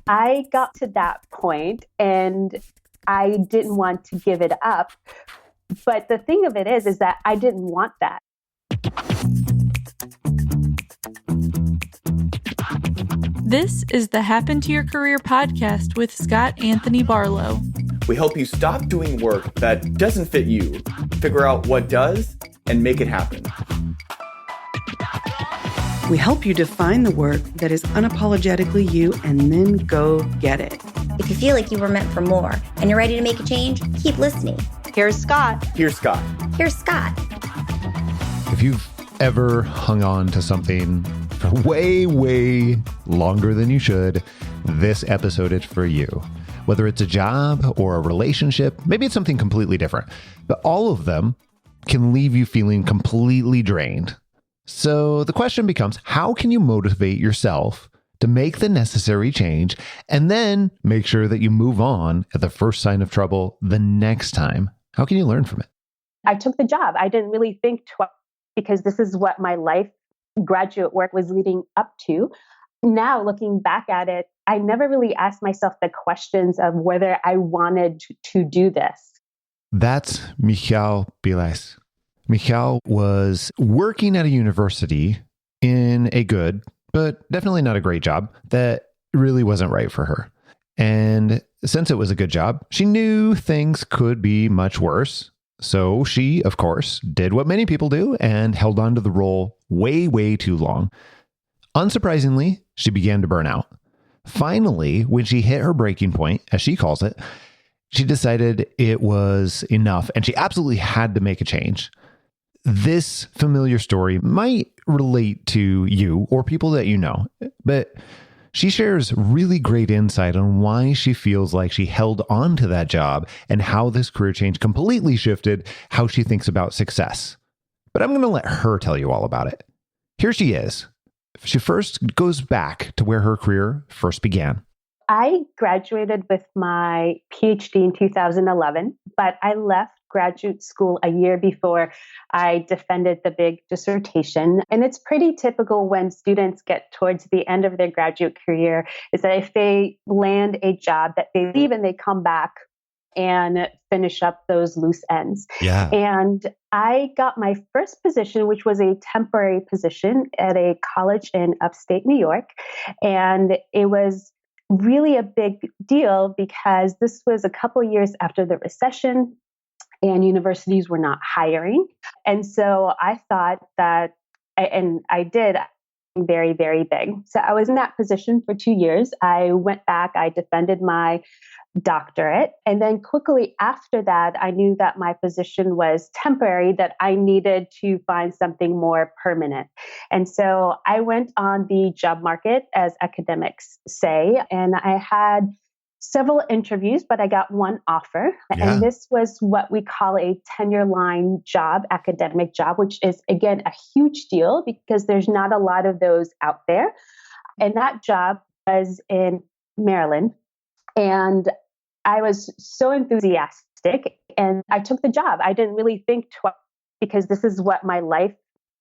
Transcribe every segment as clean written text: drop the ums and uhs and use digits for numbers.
I got to that point and I didn't want to give it up. But the thing of it is that I didn't want that. This is the Happen to Your Career podcast with Scott Anthony Barlow. We help you stop doing work that doesn't fit you, figure out what does, and make it happen. We help you define the work that is unapologetically you and then go get it. If you feel like you were meant for more and you're ready to make a change, keep listening. Here's Scott. Here's Scott. Here's Scott. If you've ever hung on to something for way longer than you should, this episode is for you. Whether it's a job or a relationship, maybe it's something completely different, but all of them can leave you feeling completely drained. So the question becomes, how can you motivate yourself to make the necessary change and then make sure that you move on at the first sign of trouble the next time? How can you learn from it? I took the job. I didn't really think twice because this is what my life graduate work was leading up to. Now, looking back at it, I never really asked myself the questions of whether I wanted to do this. That's Michal Biles. Michal was working at a university in a good, but definitely not a great job that really wasn't right for her. And since it was a good job, she knew things could be much worse. So she, of course, did what many people do and held on to the role way too long. Unsurprisingly, she began to burn out. Finally, when she hit her breaking point, as she calls it, she decided it was enough and she absolutely had to make a change. This familiar story might relate to you or people that you know, but she shares really great insight on why she feels like she held on to that job and how this career change completely shifted how she thinks about success. But I'm going to let her tell you all about it. Here she is. She first goes back to where her career first began. I graduated with my PhD in 2011, but I left graduate school a year before I defended the big dissertation. And it's pretty typical when students get towards the end of their graduate career is that if they land a job that they leave and they come back and finish up those loose ends. Yeah. And I got my first position, which was a temporary position at a college in upstate New York. And it was really a big deal because this was a couple years after the recession and universities were not hiring. And so I thought that, and I did very big. So I was in that position for 2 years. I went back, I defended my doctorate. And then quickly after that, I knew that my position was temporary, that I needed to find something more permanent. And so I went on the job market, as academics say, and I had several interviews, but I got one offer. Yeah. And this was what we call a tenure line job, academic job, which is, again, a huge deal because there's not a lot of those out there. And that job was in Maryland. And I was so enthusiastic and I took the job. I didn't really think twice because this is what my life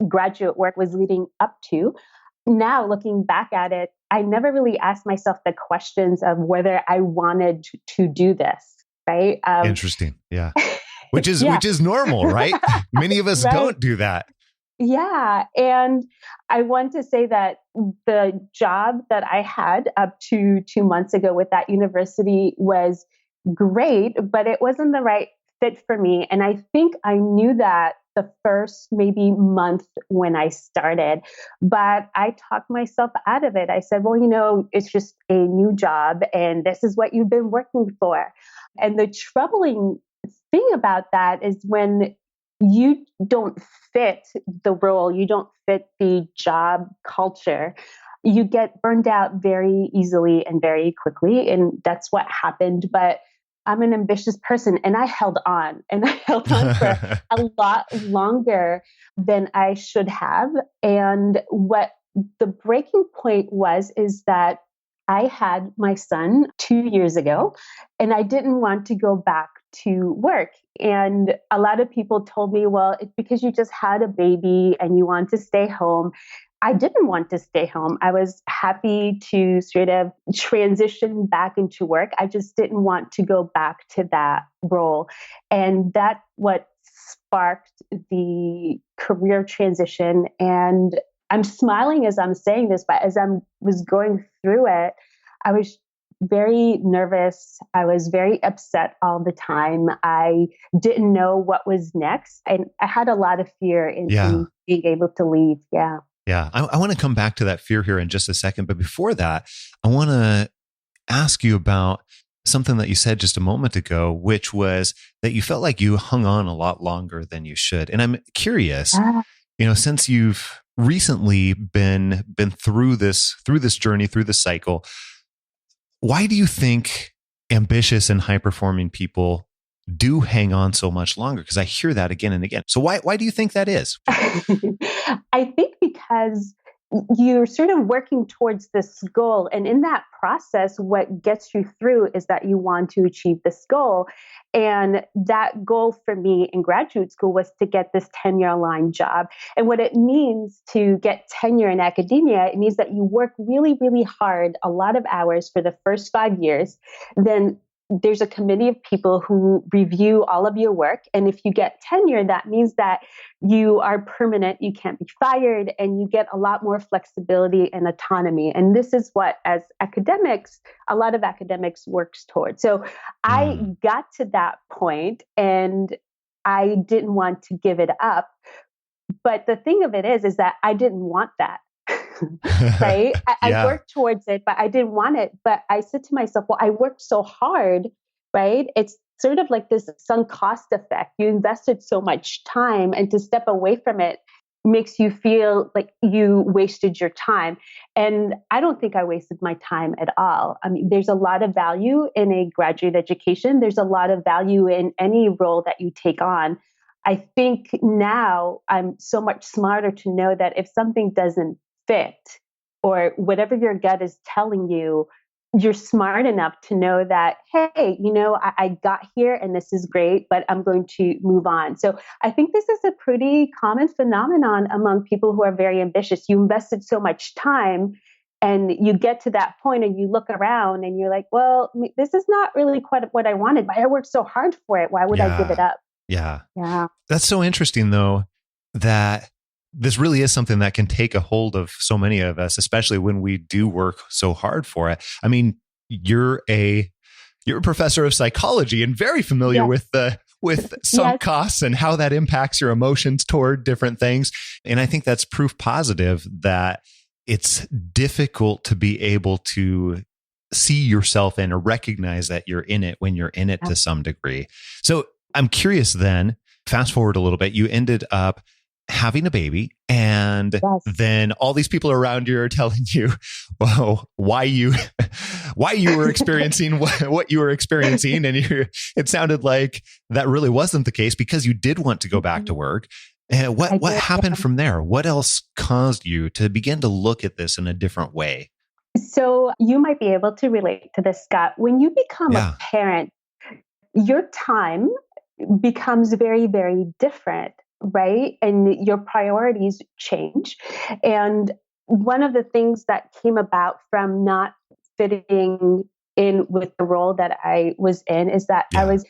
graduate work was leading up to. Now, looking back at it, I never really asked myself the questions of whether I wanted to do this, right? Interesting. Yeah. Which is normal, right? Many of us Right. don't do that. Yeah. And I want to say that the job that I had up to 2 months ago with that university was great, but it wasn't the right fit for me. And I think I knew that the first maybe month when I started, but I talked myself out of it. I said, well, it's just a new job and this is what you've been working for. And the troubling thing about that is when you don't fit the role, you don't fit the job culture, you get burned out very easily and very quickly. And that's what happened. But I'm an ambitious person and I held on for a lot longer than I should have. And what the breaking point is that I had my son 2 years ago and I didn't want to go back to work. And a lot of people told me, well, it's because you just had a baby and you want to stay home. I didn't want to stay home. I was happy to sort of transition back into work. I just didn't want to go back to that role. And that's what sparked the career transition. And I'm smiling as I'm saying this, but as I was going through it, I was very nervous. I was very upset all the time. I didn't know what was next. And I had a lot of fear in being able to leave. Yeah. Yeah. I want to come back to that fear here in just a second. But before that, I want to ask you about something that you said just a moment ago, which was that you felt like you hung on a lot longer than you should. And I'm curious, since you've recently been through this journey, through this cycle, why do you think ambitious and high-performing people do hang on so much longer? Because I hear that again and again. So why do you think that is? I think because you're sort of working towards this goal. And in that process, what gets you through is that you want to achieve this goal. And that goal for me in graduate school was to get this tenure-aligned job. And what it means to get tenure in academia, it means that you work really, really hard, a lot of hours for the first 5 years. Then there's a committee of people who review all of your work. And if you get tenure, that means that you are permanent, you can't be fired, and you get a lot more flexibility and autonomy. And this is what, as academics, a lot of academics works towards. So I got to that point and I didn't want to give it up. But the thing of it is that I didn't want that. Right? I worked towards it, but I didn't want it. But I said to myself, well, I worked so hard, right? It's sort of like this sunk cost effect. You invested so much time, and to step away from it makes you feel like you wasted your time. And I don't think I wasted my time at all. I mean, there's a lot of value in a graduate education. There's a lot of value in any role that you take on. I think now I'm so much smarter to know that if something doesn't fit or whatever your gut is telling you, you're smart enough to know that, hey, I got here and this is great, but I'm going to move on. So I think this is a pretty common phenomenon among people who are very ambitious. You invested so much time and you get to that point and you look around and you're like, well, this is not really quite what I wanted, but I worked so hard for it. Why would I give it up? Yeah. That's so interesting, though, that this really is something that can take a hold of so many of us, especially when we do work so hard for it. I mean, you're a professor of psychology and very familiar with sunk costs and how that impacts your emotions toward different things. And I think that's proof positive that it's difficult to be able to see yourself in or recognize that you're in it when you're in it to some degree. So I'm curious then, fast forward a little bit, you ended up having a baby, and then all these people around you are telling you, well, why you were experiencing what you were experiencing. And it sounded like that really wasn't the case because you did want to go back to work. And what happened from there? What else caused you to begin to look at this in a different way? So you might be able to relate to this, Scott. When you become a parent, your time becomes very, very different, right? And your priorities change. And one of the things that came about from not fitting in with the role that I was in is that I was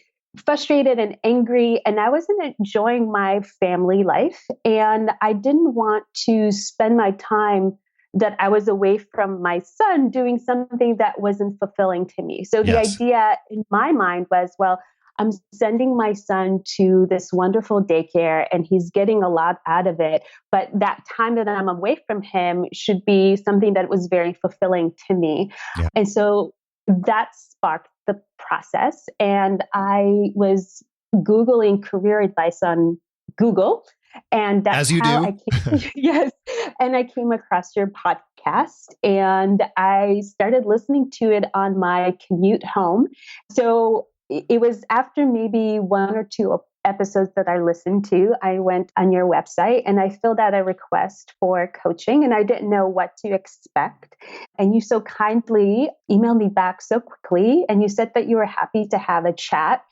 frustrated and angry, and I wasn't enjoying my family life. And I didn't want to spend my time that I was away from my son doing something that wasn't fulfilling to me. So the idea in my mind was, well, I'm sending my son to this wonderful daycare and he's getting a lot out of it. But that time that I'm away from him should be something that was very fulfilling to me. Yeah. And so that sparked the process. And I was Googling career advice on Google. And that's how I came, and I came across your podcast and I started listening to it on my commute home. So it was after maybe one or two episodes that I listened to, I went on your website and I filled out a request for coaching and I didn't know what to expect. And you so kindly emailed me back so quickly and you said that you were happy to have a chat.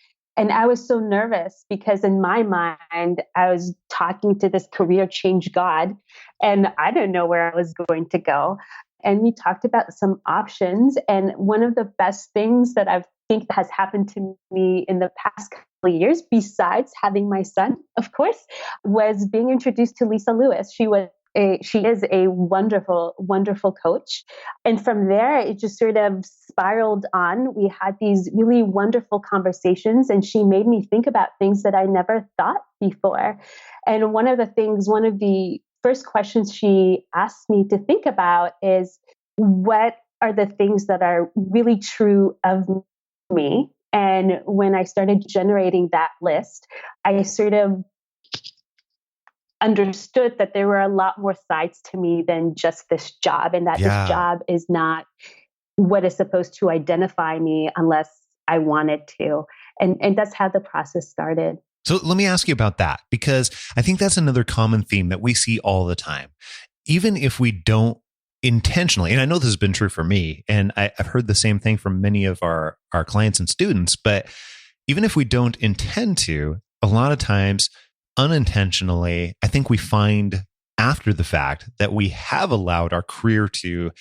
And I was so nervous because in my mind, I was talking to this career change God, and I didn't know where I was going to go. And we talked about some options. And one of the best things that I think has happened to me in the past couple of years, besides having my son, of course, was being introduced to Lisa Lewis. She is a wonderful, wonderful coach. And from there, it just sort of spiraled on. We had these really wonderful conversations, and she made me think about things that I never thought before. And one of the first questions she asked me to think about is, what are the things that are really true of me? And when I started generating that list, I sort of understood that there were a lot more sides to me than just this job, and that this job is not what is supposed to identify me unless I wanted to. And that's how the process started. So let me ask you about that, because I think that's another common theme that we see all the time. Even if we don't intentionally, and I know this has been true for me, and I've heard the same thing from many of our clients and students, but even if we don't intend to, a lot of times unintentionally, I think we find after the fact that we have allowed our career to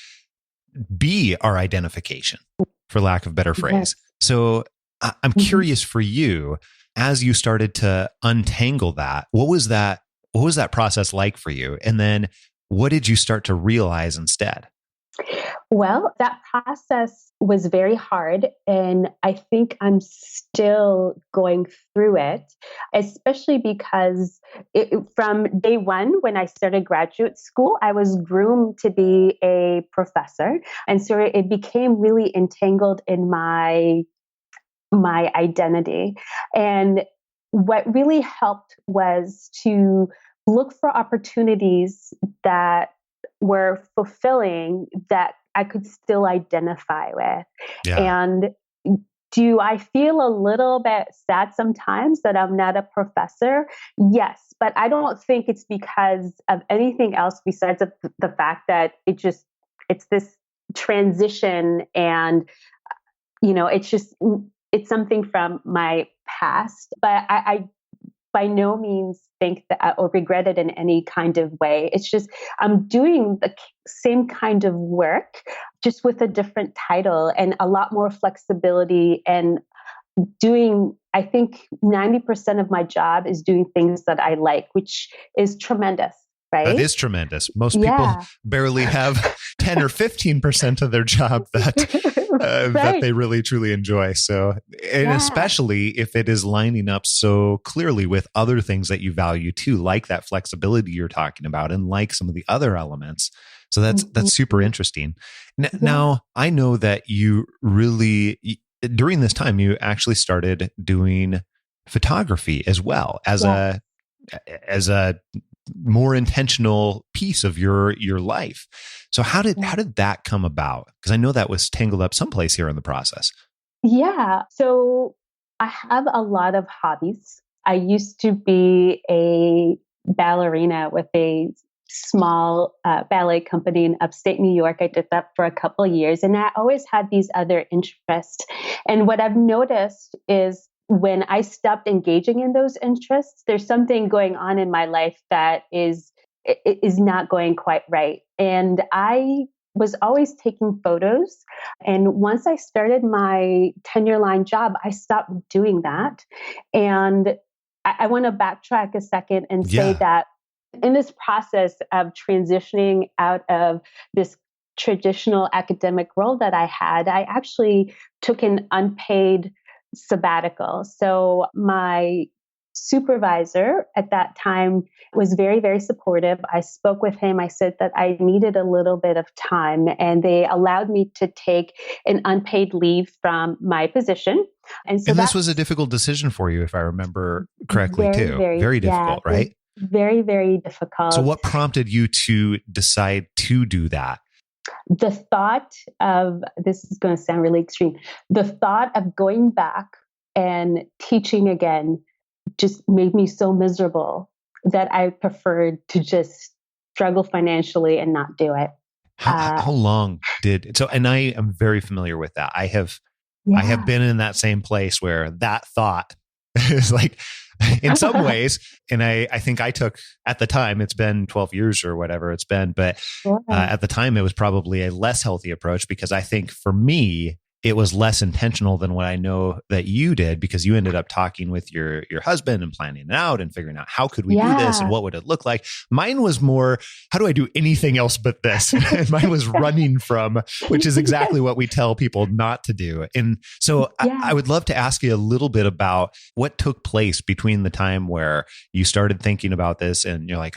be our identification, for lack of a better phrase. Yes. So I'm curious for you, as you started to untangle that, what was that process like for you? And then what did you start to realize instead? Well, that process was very hard, and I think I'm still going through it, especially because from day one, when I started graduate school, I was groomed to be a professor. And so it became really entangled in my identity. And what really helped was to look for opportunities that were fulfilling, that I could still identify with. Yeah. And do I feel a little bit sad sometimes that I'm not a professor? Yes, but I don't think it's because of anything else besides the fact that it's this transition, and it's something from my past. But I by no means think that or regret it in any kind of way. It's just I'm doing the same kind of work, just with a different title and a lot more flexibility, and doing, I think 90% of my job is doing things that I like, which is tremendous. Right? That is tremendous. Most people barely have 10 or 15% of their job that they really truly enjoy. So, and especially if it is lining up so clearly with other things that you value too, like that flexibility you're talking about, and like some of the other elements. So that's super interesting. Now, I know that you really, during this time, you actually started doing photography as well as a more intentional piece of your life. So how did that come about? Because I know that was tangled up someplace here in the process. Yeah. So I have a lot of hobbies. I used to be a ballerina with a small ballet company in upstate New York. I did that for a couple of years, and I always had these other interests. And what I've noticed is, when I stopped engaging in those interests, there's something going on in my life that is not going quite right. And I was always taking photos. And once I started my tenure line job, I stopped doing that. And I want to backtrack a second and say that in this process of transitioning out of this traditional academic role that I had, I actually took an unpaid sabbatical. So my supervisor at that time was very, very supportive. I spoke with him. I said that I needed a little bit of time, and they allowed me to take an unpaid leave from my position. And so this was a difficult decision for you, if I remember correctly, too. Very difficult, right? Very, very difficult. So what prompted you to decide to do that? The thought of, this is going to sound really extreme, the thought of going back and teaching again just made me so miserable that I preferred to just struggle financially and not do it. How long and I am very familiar with that. I have been in that same place where that thought It's like, in some ways, and I think I took, at the time, it's been 12 years or whatever it's been, but at the time it was probably a less healthy approach, because I think for me, it was less intentional than what I know that you did, because you ended up talking with your husband and planning it out and figuring out how could we do this and what would it look like. Mine was more, how do I do anything else but this? And mine was running from, which is exactly what we tell people not to do. And so I would love to ask you a little bit about what took place between the time where you started thinking about this and you're like,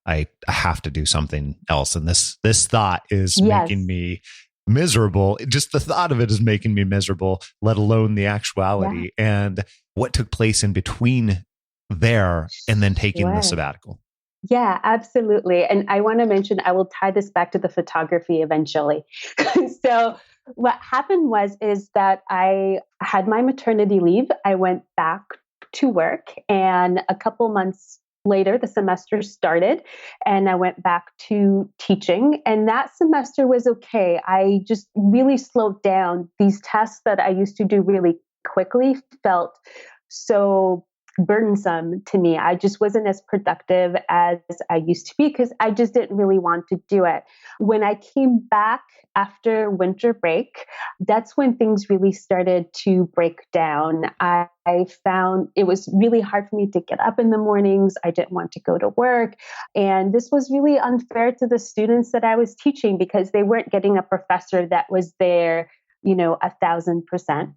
I have to do something else. And this thought is making me miserable. Just the thought of it is making me miserable, let alone the actuality. And what took place in between there and then taking the sabbatical. Yeah, absolutely. And I want to mention, I will tie this back to the photography eventually. So what happened is that I had my maternity leave. I went back to work, and a couple months later, the semester started and I went back to teaching. And that semester was okay. I just really slowed down. These tasks that I used to do really quickly felt so burdensome to me. I just wasn't as productive as I used to be because I just didn't really want to do it. When I came back after winter break, that's when things really started to break down. I found it was really hard for me to get up in the mornings. I didn't want to go to work. And this was really unfair to the students that I was teaching because they weren't getting a professor that was there, 1,000%.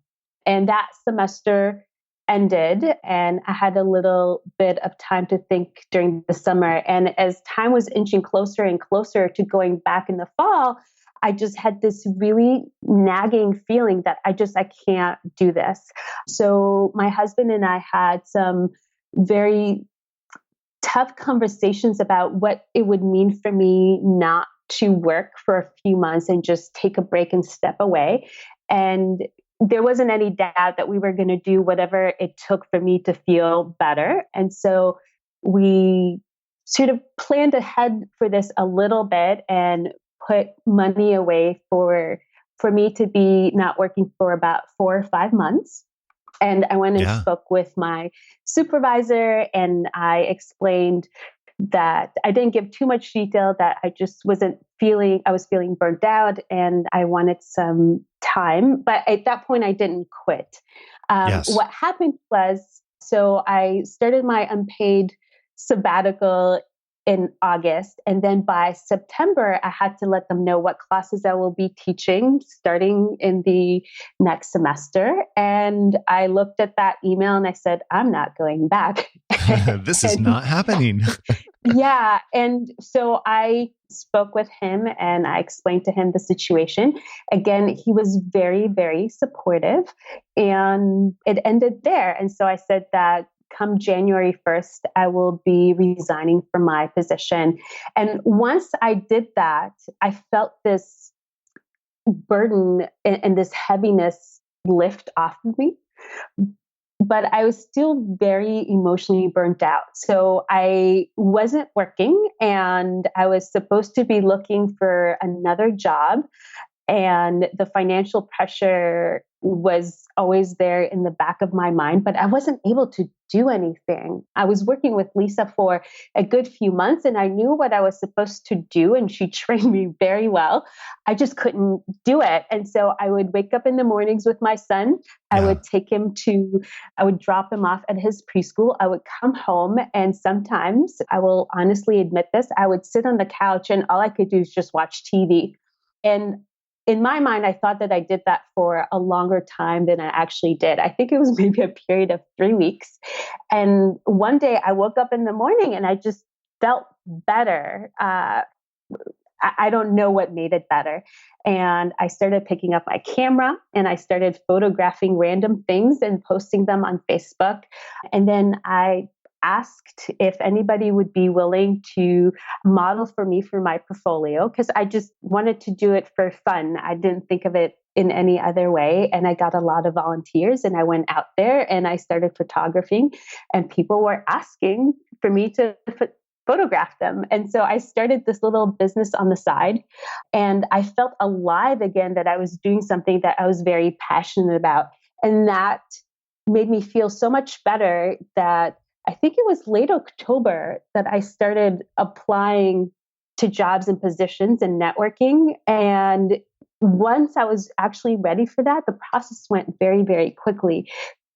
And that semester ended, and I had a little bit of time to think during the summer. And as time was inching closer and closer to going back in the fall, I just had this really nagging feeling that I can't do this. So my husband and I had some very tough conversations about what it would mean for me not to work for a few months and just take a break and step away. And there wasn't any doubt that we were going to do whatever it took for me to feel better. And so we sort of planned ahead for this a little bit and put money away for me to be not working for about 4 or 5 months. And I went and spoke with my supervisor, and I explained that I didn't give too much detail, that I just I was feeling burnt out and I wanted some time. But at that point, I didn't quit. What happened was, so I started my unpaid sabbatical in August. And then by September, I had to let them know what classes I will be teaching starting in the next semester. And I looked at that email and I said, I'm not going back. This is not happening. Yeah. And so I spoke with him and I explained to him the situation. Again, he was very, very supportive, and it ended there. And so I said that come January 1st, I will be resigning from my position. And once I did that, I felt this burden and this heaviness lift off of me. But I was still very emotionally burnt out. So I wasn't working, and I was supposed to be looking for another job. And the financial pressure was always there in the back of my mind, but I wasn't able to do anything. I was working with Lisa for a good few months, and I knew what I was supposed to do, and she trained me very well. I just couldn't do it. And so I would wake up in the mornings with my son. I would I would drop him off at his preschool. I would come home, and sometimes, I will honestly admit this, I would sit on the couch and all I could do is just watch TV. And in my mind, I thought that I did that for a longer time than I actually did. I think it was maybe a period of 3 weeks. And one day I woke up in the morning and I just felt better. I don't know what made it better. And I started picking up my camera and I started photographing random things and posting them on Facebook. And then I asked if anybody would be willing to model for me for my portfolio, because I just wanted to do it for fun. I didn't think of it in any other way. And I got a lot of volunteers, and I went out there and I started photographing, and people were asking for me to photograph them. And so I started this little business on the side, and I felt alive again, that I was doing something that I was very passionate about. And that made me feel so much better that I think it was late October that I started applying to jobs and positions and networking. And once I was actually ready for that, the process went very, very quickly.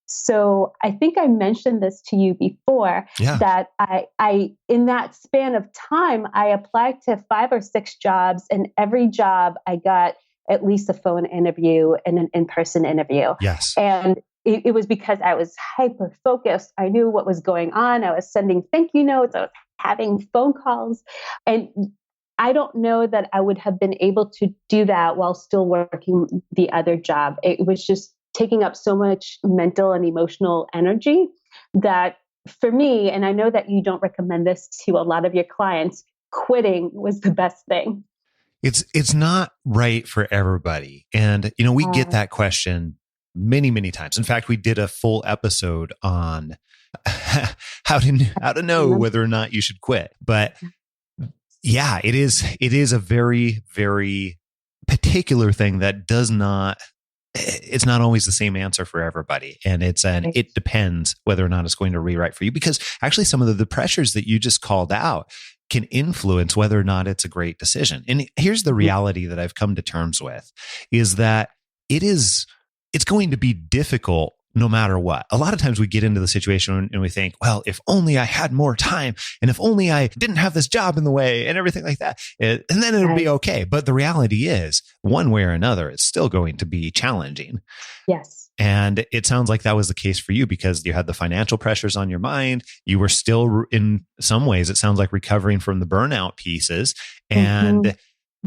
So I think I mentioned this to you before that I in that span of time, I applied to 5 or 6 jobs, and every job I got at least a phone interview and an in-person interview. Yes. And it was because I was hyper focused. I knew what was going on. I was sending thank you notes. I was having phone calls. And I don't know that I would have been able to do that while still working the other job. It was just taking up so much mental and emotional energy that for me, and I know that you don't recommend this to a lot of your clients, quitting was the best thing. It's not right for everybody. And, we get that question many, many times. In fact, we did a full episode on how to know whether or not you should quit. But yeah, it is a very, very particular thing that it's not always the same answer for everybody. And it depends whether or not it's going to rewrite for you, because actually some of the pressures that you just called out can influence whether or not it's a great decision. And here's the reality that I've come to terms with is that it's going to be difficult no matter what. A lot of times we get into the situation and we think, well, if only I had more time and if only I didn't have this job in the way and everything like that, and then it'll be okay. But the reality is, one way or another, it's still going to be challenging. Yes. And it sounds like that was the case for you because you had the financial pressures on your mind. You were still, in some ways, it sounds like recovering from the burnout pieces. And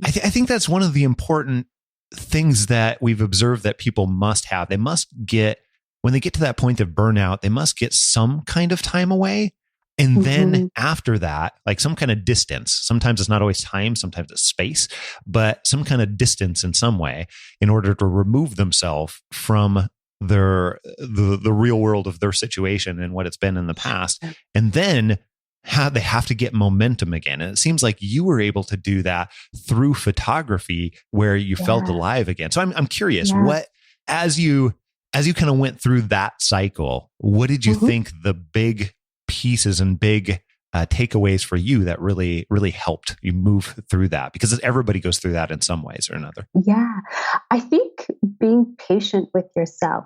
I think that's one of the important things that we've observed that people must have. They must get, when they get to that point of burnout, they must get some kind of time away. And then after that, like some kind of distance, sometimes it's not always time, sometimes it's space, but some kind of distance in some way in order to remove themselves from the real world of their situation and what it's been in the past. And then they have to get momentum again. And it seems like you were able to do that through photography where you felt alive again. So I'm curious, what, as you kind of went through that cycle, what did you think the big pieces and big takeaways for you that really, really helped you move through that? Because everybody goes through that in some ways or another. Yeah. I think being patient with yourself,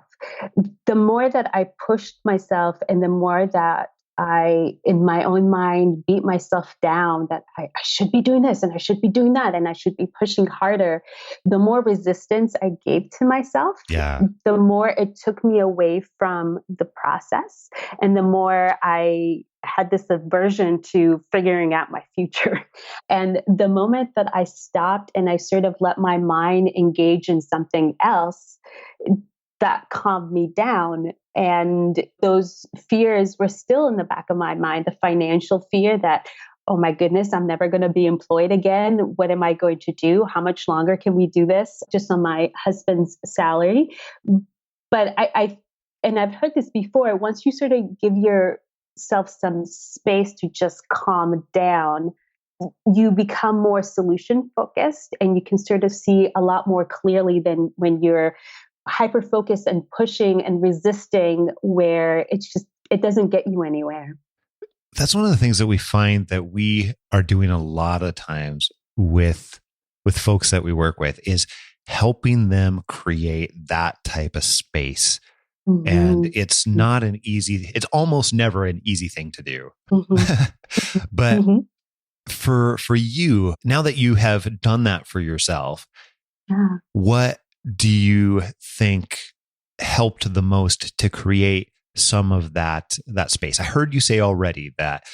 the more that I pushed myself and the more that I, in my own mind, beat myself down that I should be doing this and I should be doing that and I should be pushing harder, the more resistance I gave to myself, the more it took me away from the process and the more I had this aversion to figuring out my future. And the moment that I stopped and I sort of let my mind engage in something else, that calmed me down. And those fears were still in the back of my mind, the financial fear that, oh my goodness, I'm never going to be employed again. What am I going to do? How much longer can we do this just on my husband's salary? But I've heard this before, once you sort of give yourself some space to just calm down, you become more solution focused and you can sort of see a lot more clearly than when you're hyper focused and pushing and resisting where it doesn't get you anywhere. That's one of the things that we find that we are doing a lot of times with folks that we work with is helping them create that type of space. And it's not it's almost never an easy thing to do. But for you, now that you have done that for yourself, what do you think helped the most to create some of that space? I heard you say already that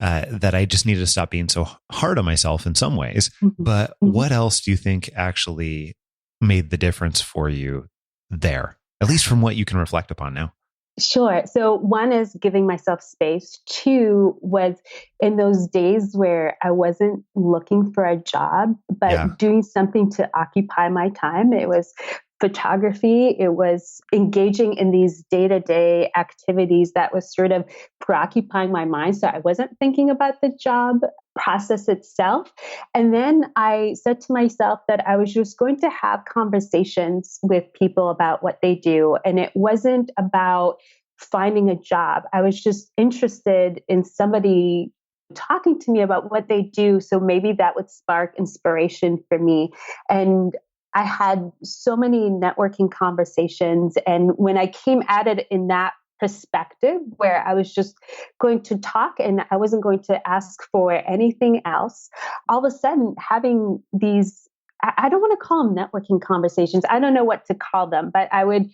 I just needed to stop being so hard on myself in some ways, but what else do you think actually made the difference for you there, at least from what you can reflect upon now? Sure. So one is giving myself space. 2 was in those days where I wasn't looking for a job, but doing something to occupy my time. It was photography. It was engaging in these day-to-day activities that was sort of preoccupying my mind. So I wasn't thinking about the job, process itself. And then I said to myself that I was just going to have conversations with people about what they do. And it wasn't about finding a job. I was just interested in somebody talking to me about what they do. So maybe that would spark inspiration for me. And I had so many networking conversations. And when I came at it in that perspective, where I was just going to talk and I wasn't going to ask for anything else, all of a sudden having these, I don't want to call them networking conversations. I don't know what to call them, but I would,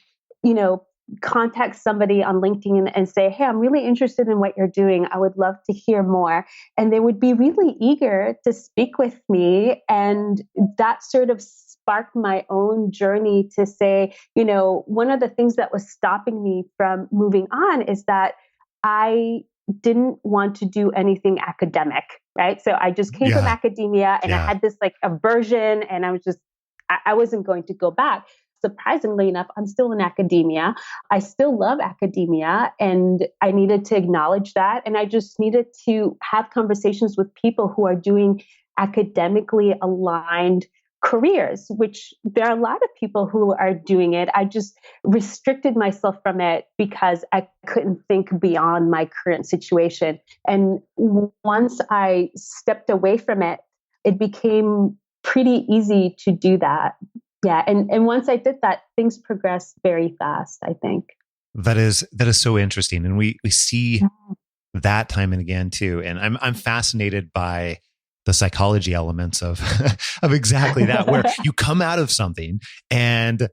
contact somebody on LinkedIn and say, hey, I'm really interested in what you're doing. I would love to hear more. And they would be really eager to speak with me. And that sort of sparked my own journey to say, one of the things that was stopping me from moving on is that I didn't want to do anything academic, right? So I just came from academia and I had this like aversion, and I wasn't going to go back. Surprisingly enough, I'm still in academia. I still love academia, and I needed to acknowledge that. And I just needed to have conversations with people who are doing academically aligned careers, which there are a lot of people who are doing it. I just restricted myself from it because I couldn't think beyond my current situation. And once I stepped away from it, it became pretty easy to do that. Yeah. And once I did that, things progressed very fast, I think. That is so interesting. And we see that time and again too. And I'm fascinated by the psychology elements of exactly that, where you come out of something and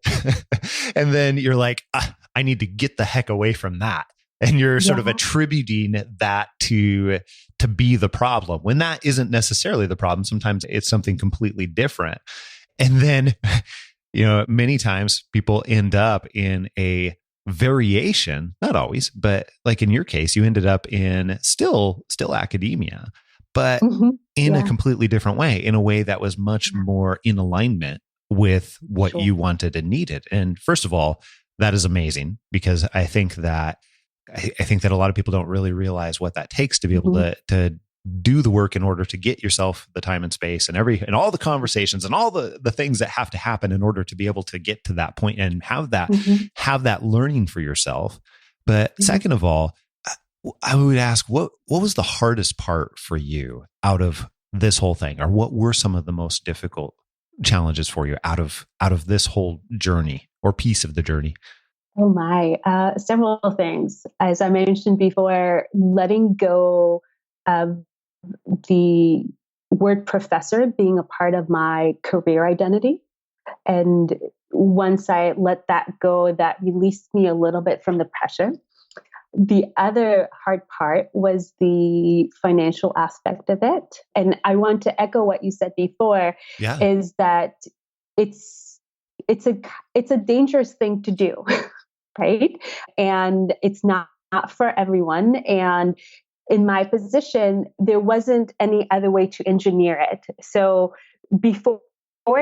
then you're like, I need to get the heck away from that. And you're sort of attributing that to be the problem when that isn't necessarily the problem. Sometimes it's something completely different. And then, many times people end up in a variation, not always, but like in your case, you ended up in still academia, but in a completely different way, in a way that was much more in alignment with what you wanted and needed. And first of all, that is amazing, because I think that a lot of people don't really realize what that takes to be able to do the work in order to get yourself the time and space and all the conversations and all the things that have to happen in order to be able to get to that point and have that learning for yourself. But second of all, I would ask, what was the hardest part for you out of this whole thing? Or what were some of the most difficult challenges for you out of this whole journey or piece of the journey? Oh my, several things. As I mentioned before, letting go of the word professor being a part of my career identity. And once I let that go, that released me a little bit from the pressure. The other hard part was the financial aspect of it. And I want to echo what you said before, is that it's a dangerous thing to do, right? And it's not for everyone. And in my position, there wasn't any other way to engineer it. So before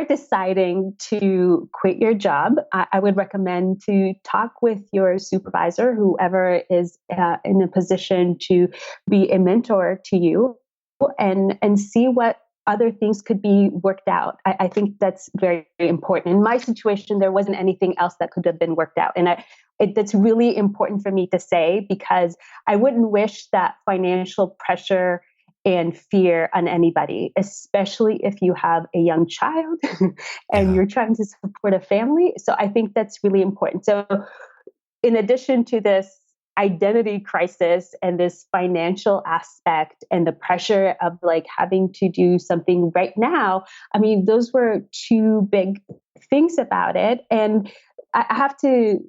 deciding to quit your job, I would recommend to talk with your supervisor, whoever is in a position to be a mentor to you, and see what other things could be worked out. I think that's very, very important. In my situation, there wasn't anything else that could have been worked out. And that's really important for me to say, because I wouldn't wish that financial pressure and fear on anybody, especially if you have a young child and you're trying to support a family. So I think that's really important. So in addition to this identity crisis and this financial aspect and the pressure of like having to do something right now, I mean, those were two big things about it. And I have to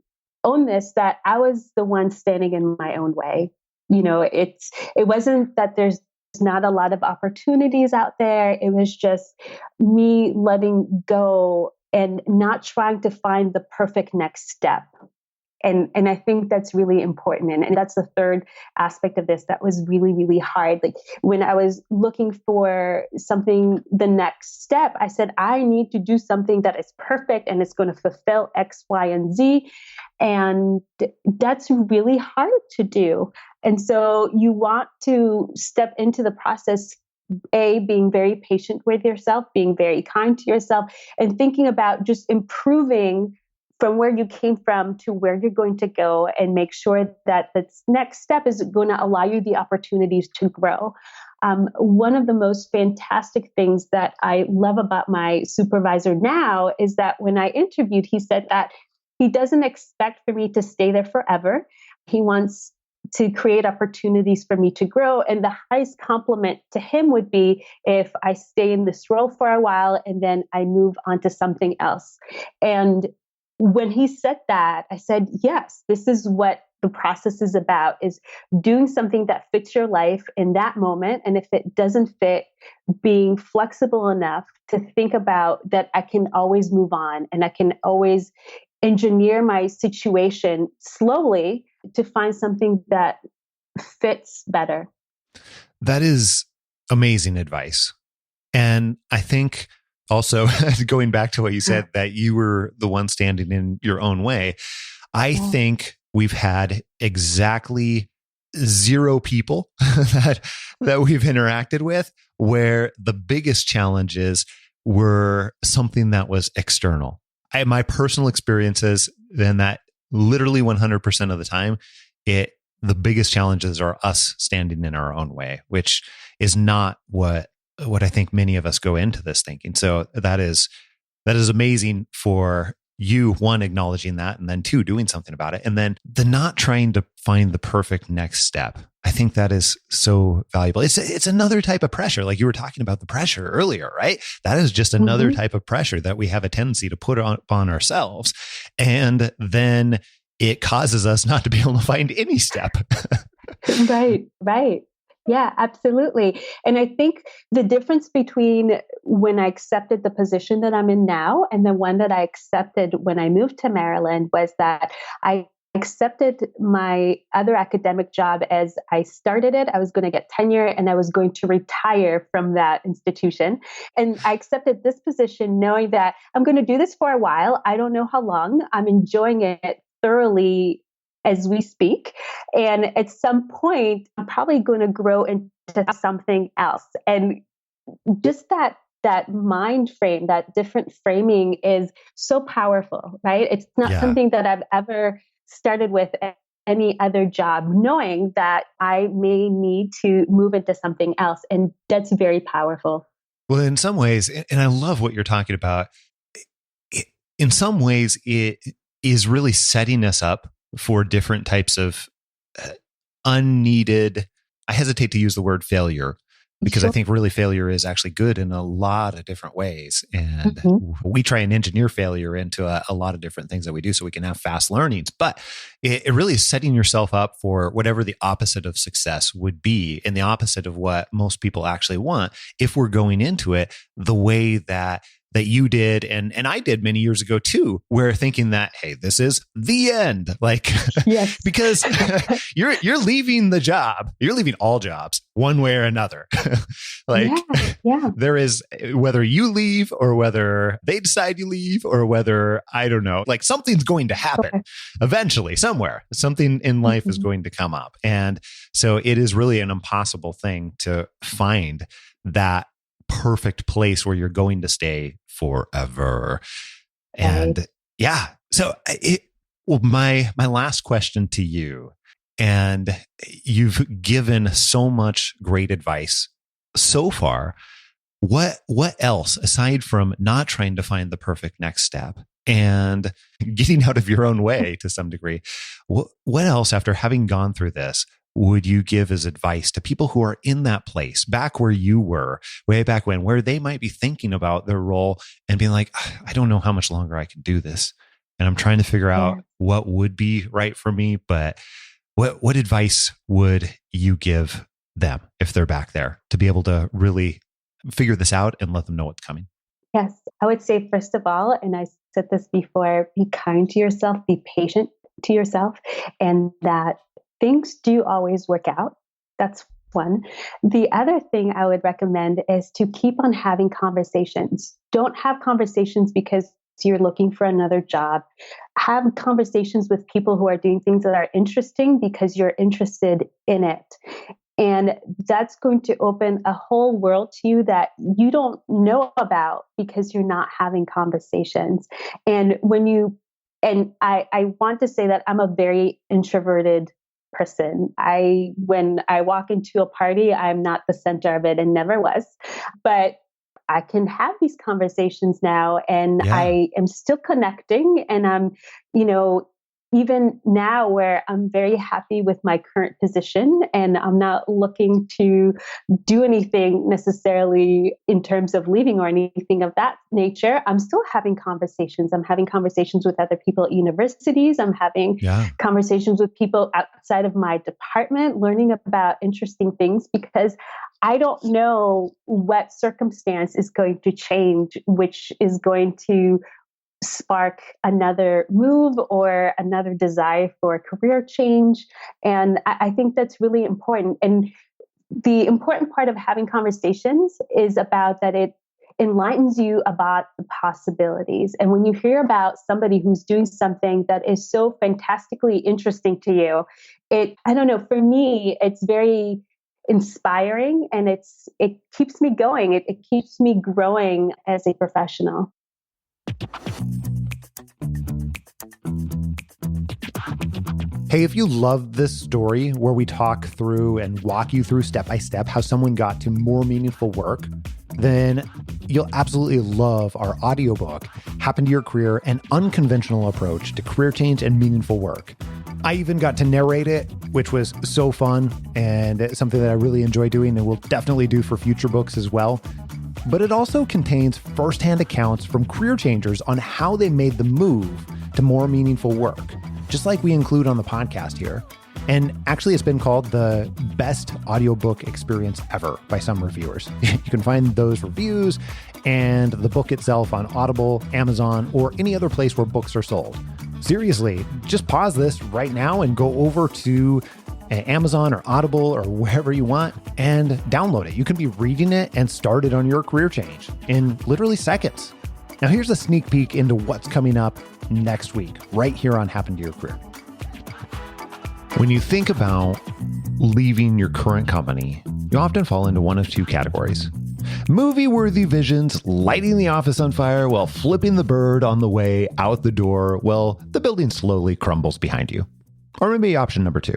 own this, that I was the one standing in my own way. It wasn't that there's not a lot of opportunities out there. It was just me letting go and not trying to find the perfect next step. And I think that's really important. And that's the third aspect of this that was really, really hard. Like when I was looking for something, the next step, I said, I need to do something that is perfect and it's going to fulfill X, Y, and Z. And that's really hard to do. And so you want to step into the process being very patient with yourself, being very kind to yourself, and thinking about just improving from where you came from to where you're going to go, and make sure that the next step is going to allow you the opportunities to grow. One of the most fantastic things that I love about my supervisor now is that when I interviewed, he said that he doesn't expect for me to stay there forever. He wants to create opportunities for me to grow. And the highest compliment to him would be if I stay in this role for a while and then I move on to something else. And when he said that, I said, yes, this is what the process is about, is doing something that fits your life in that moment. And if it doesn't fit, being flexible enough to think about that I can always move on and I can always engineer my situation slowly to find something that fits better. That is amazing advice. And I think also going back to what you said, that you were the one standing in your own way, I think we've had exactly 0 people that we've interacted with where the biggest challenges were something that was external. My personal experiences, then, that literally 100% of the time, the biggest challenges are us standing in our own way, which is not what I think many of us go into this thinking. So that is amazing for you, one, acknowledging that, and then 2, doing something about it. And then the not trying to find the perfect next step. I think that is so valuable. It's another type of pressure. Like you were talking about the pressure earlier, right? That is just another type of pressure that we have a tendency to put upon ourselves. And then it causes us not to be able to find any step. Right. Yeah, absolutely. And I think the difference between when I accepted the position that I'm in now and the one that I accepted when I moved to Maryland was that I accepted my other academic job as I started it. I was going to get tenure and I was going to retire from that institution. And I accepted this position knowing that I'm going to do this for a while. I don't know how long. I'm enjoying it thoroughly as we speak. And at some point, I'm probably going to grow into something else. And just that mind frame, that different framing is so powerful, right? It's not something that I've ever started with any other job, knowing that I may need to move into something else. And that's very powerful. Well, in some ways, and I love what you're talking about, in some ways, it is really setting us up for different types of unneeded, I hesitate to use the word failure, because I think really failure is actually good in a lot of different ways. And we try and engineer failure into a lot of different things that we do so we can have fast learnings. But it really is setting yourself up for whatever the opposite of success would be, and the opposite of what most people actually want, if we're going into it the way that you did and I did many years ago too, where thinking that, hey, this is the end. Like, because you're leaving the job, you're leaving all jobs one way or another. There is, whether you leave or whether they decide you leave or whether, I don't know, like something's going to happen eventually somewhere, something in life is going to come up. And so it is really an impossible thing to find that perfect place where you're going to stay forever. And so my last question to you, and you've given so much great advice so far. What else, aside from not trying to find the perfect next step and getting out of your own way to some degree, what else, after having gone through this, would you give as advice to people who are in that place, back where you were, way back when, where they might be thinking about their role and being like, I don't know how much longer I can do this, and I'm trying to figure out what would be right for me, but what advice would you give them if they're back there to be able to really figure this out and let them know what's coming? Yes, I would say, first of all, and I said this before, be kind to yourself, be patient to yourself, and that things do always work out. That's one. The other thing I would recommend is to keep on having conversations. Don't have conversations because you're looking for another job. Have conversations with people who are doing things that are interesting because you're interested in it. And that's going to open a whole world to you that you don't know about because you're not having conversations. And I want to say that I'm a very introverted person. When I walk into a party, I'm not the center of it and never was. But I can have these conversations now, and I am still connecting. And I'm, even now where I'm very happy with my current position, and I'm not looking to do anything necessarily in terms of leaving or anything of that nature, I'm still having conversations. I'm having conversations with other people at universities. I'm having conversations with people outside of my department, learning about interesting things, because I don't know what circumstance is going to change, which is going to spark another move or another desire for career change. And I think that's really important. And the important part of having conversations is about that it enlightens you about the possibilities. And when you hear about somebody who's doing something that is so fantastically interesting to you, I don't know, for me, it's very inspiring, and it keeps me going. It keeps me growing as a professional. Hey, if you love this story where we talk through and walk you through step by step how someone got to more meaningful work, then you'll absolutely love our audiobook, Happen to Your Career, An Unconventional Approach to Career Change and Meaningful Work. I even got to narrate it, which was so fun, and it's something that I really enjoy doing and will definitely do for future books as well. But it also contains firsthand accounts from career changers on how they made the move to more meaningful work, just like we include on the podcast here. And actually, it's been called the best audiobook experience ever by some reviewers. You can find those reviews and the book itself on Audible, Amazon, or any other place where books are sold. Seriously, just pause this right now and go over to Amazon or Audible or wherever you want and download it. You can be reading it and start it on your career change in literally seconds. Now, here's a sneak peek into what's coming up next week, right here on Happen to Your Career. When you think about leaving your current company, you often fall into one of two categories. Movie-worthy visions lighting the office on fire while flipping the bird on the way out the door while the building slowly crumbles behind you. Or maybe option number two,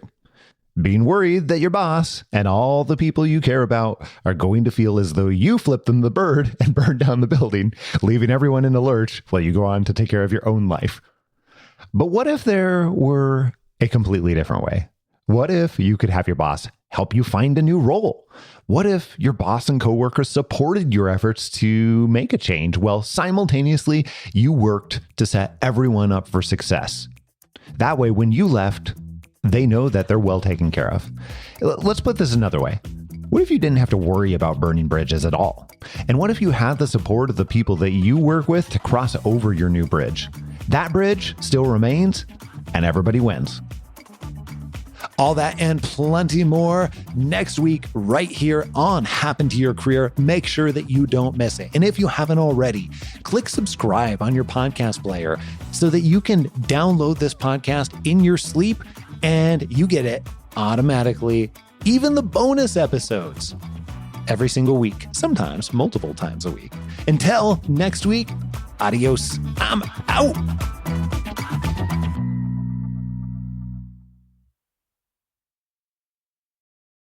being worried that your boss and all the people you care about are going to feel as though you flipped them the bird and burned down the building, leaving everyone in a lurch while you go on to take care of your own life. But what if there were a completely different way? What if you could have your boss help you find a new role? What if your boss and coworkers supported your efforts to make a change while simultaneously you worked to set everyone up for success? That way, when you left, they know that they're well taken care of. Let's put this another way. What if you didn't have to worry about burning bridges at all? And what if you had the support of the people that you work with to cross over your new bridge? That bridge still remains, and everybody wins. All that and plenty more next week right here on Happen to Your Career. Make sure that you don't miss it. And if you haven't already, click subscribe on your podcast player so that you can download this podcast in your sleep and you get it automatically, even the bonus episodes every single week, sometimes multiple times a week. Until next week, adios. I'm out.